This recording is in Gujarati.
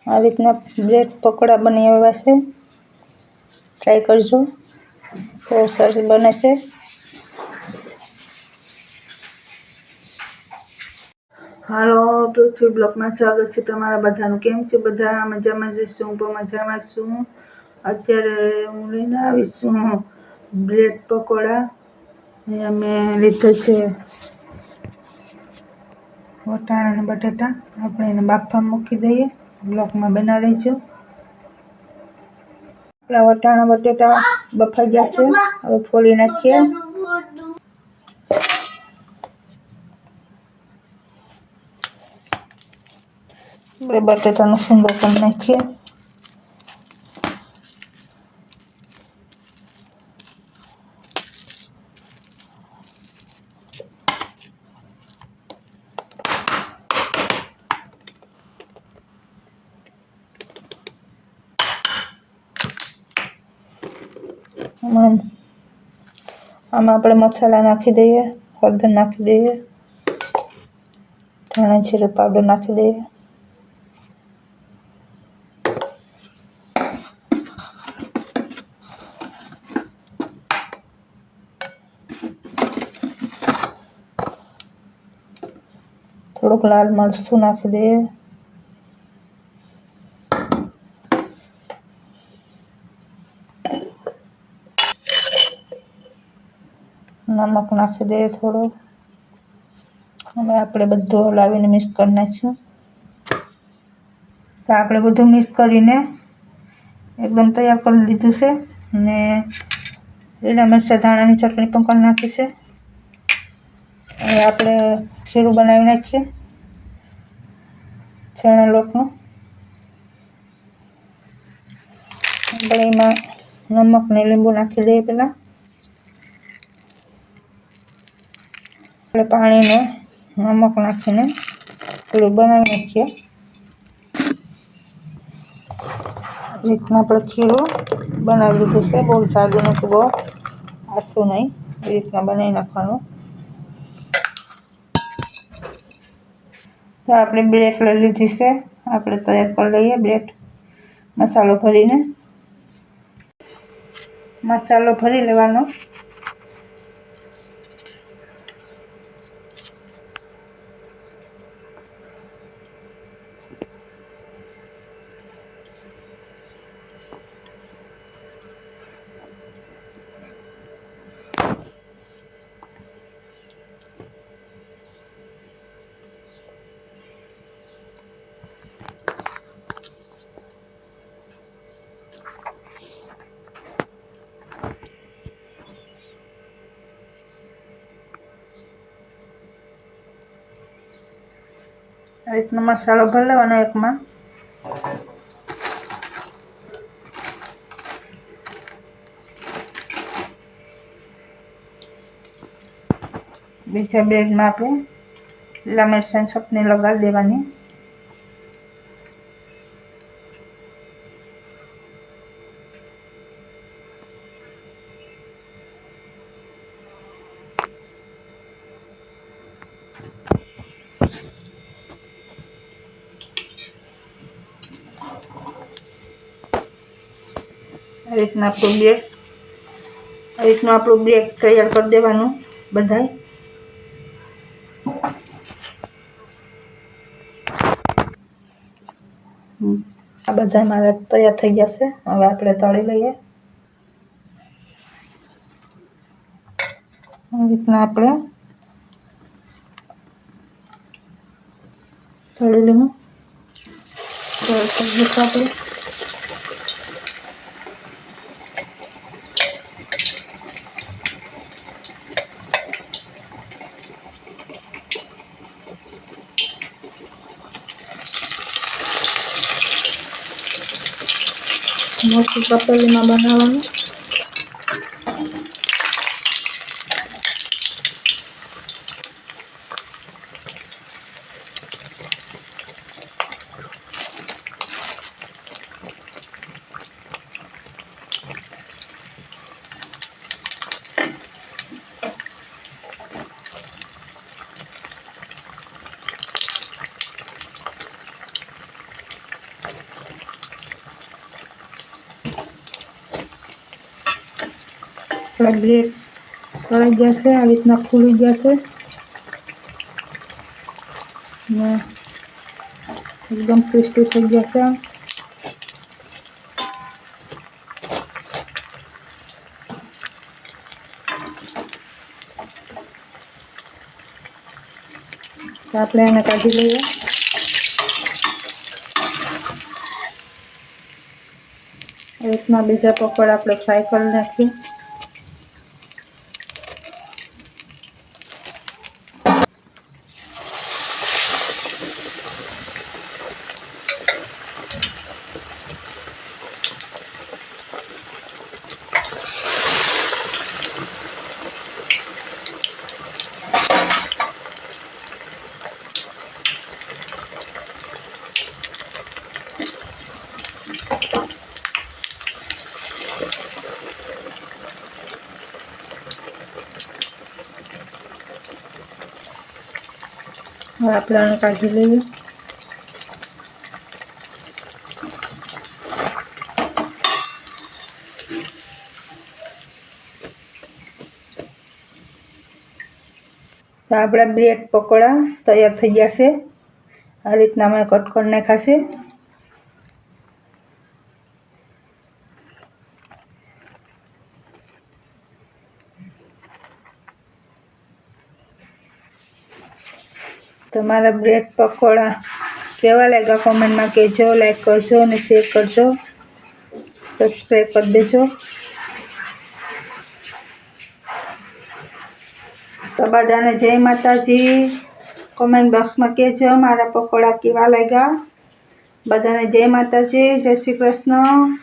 આ રીતના બ્રેડ પકોડા બનાવ્યા છે, ટ્રાય કરજો, બહુ સરસ બને છે। હાલો પૃથ્વી બ્લોગમાં સ્વાગત છે તમારા બધાનું। કેમ છે બધા? મજામાં જ છું, હું પણ મજામાં છું। અત્યારે હું લઈને આવી છું બ્રેડ પકોડા। અહીંયા મેં લીધો છે વટાણા અને બટાટા, આપણે એને બાફવા મૂકી દઈએ। બ્લોકમાં બનાવી લેજો। આપણા વટાણા બટાટા બફાઈ ગયા છે, હવે ફોલી નાખીએ। આપણે બટાટાનો સૂંદો કરી નાખીએ। આમાં આપણે મસાલા નાખી દઈએ, હળદર નાખી દઈએ, ધાણા જીરું પાવડર નાખી દઈએ, થોડુંક લાલ મરચું નાખી દઈએ, નમક નાખી દઈએ થોડું। હવે આપણે બધું હલાવીને મિક્સ કરી નાખ્યું। તો આપણે બધું મિક્સ કરીને એકદમ તૈયાર કરી લીધું છે, અને લીલા મરચાં ધાણાની ચટણી પણ કરી નાખી છે। હવે આપણે ખીરું બનાવી નાખીએ ચણા લોટનું। આપણે એમાં નમક ને લીંબુ નાખી દઈએ પહેલાં। આપણે પાણીને નમક નાખીને થોડું બનાવી નાખીએ। રીતના આપણે ખીરું બનાવી લીધું છે, બહુ જાડું નથી, બહુ આછું નહીં, એ રીતના બનાવી નાખવાનું। તો આપણે બ્રેડ લઈ લીધી છે, આપણે તૈયાર કરી લઈએ બ્રેડ। મસાલો ભરીને મસાલો ભરી લેવાનો। આ રીતનો મસાલો ભરી લેવાનો એકમાં। બીજા બ્રેડમાં આપણે લીલા મરચાંની ચટણી લગાડી દેવાની। આ રીતના આપણું બ્રેડ તૈયાર કરી દેવાનું બધાય। આ બધા મારા તૈયાર થઈ ગયા છે, હવે આપણે તળી લઈએ। આ રીતના આપણે તળી લઈએ। આપણે મોટી તપેલીમાં બનાવવાનું। આપણા બ્રેડ તળાઈ જશે, આ રીતના ખુલી જશે ને એકદમ ક્રિસ્પી થઈ જશે. તો આપણે એને કાઢી લઈએ. આ રીતના બીજા પકોડા આપણે ફ્રાય કરી નાખીએ. હવે આપણે આને કાઢી લઈએ. તો આપણા બ્રેડ પકોડા તૈયાર થઈ ગયા છે. આ રીતના મેં કટ કરી નાખ્યા છે. તમારા બ્રેડ પકોડા કેવા લાગ્યા કોમેન્ટમાં કહેજો. લાઈક કરજો અને શેર કરજો, સબસ્ક્રાઈબ કરી દેજો. તો બધાને જય માતાજી. કોમેન્ટ બોક્સમાં કહેજો મારા પકોડા કેવા લાગ્યા. બધાને જય માતાજી, જય શ્રી કૃષ્ણ.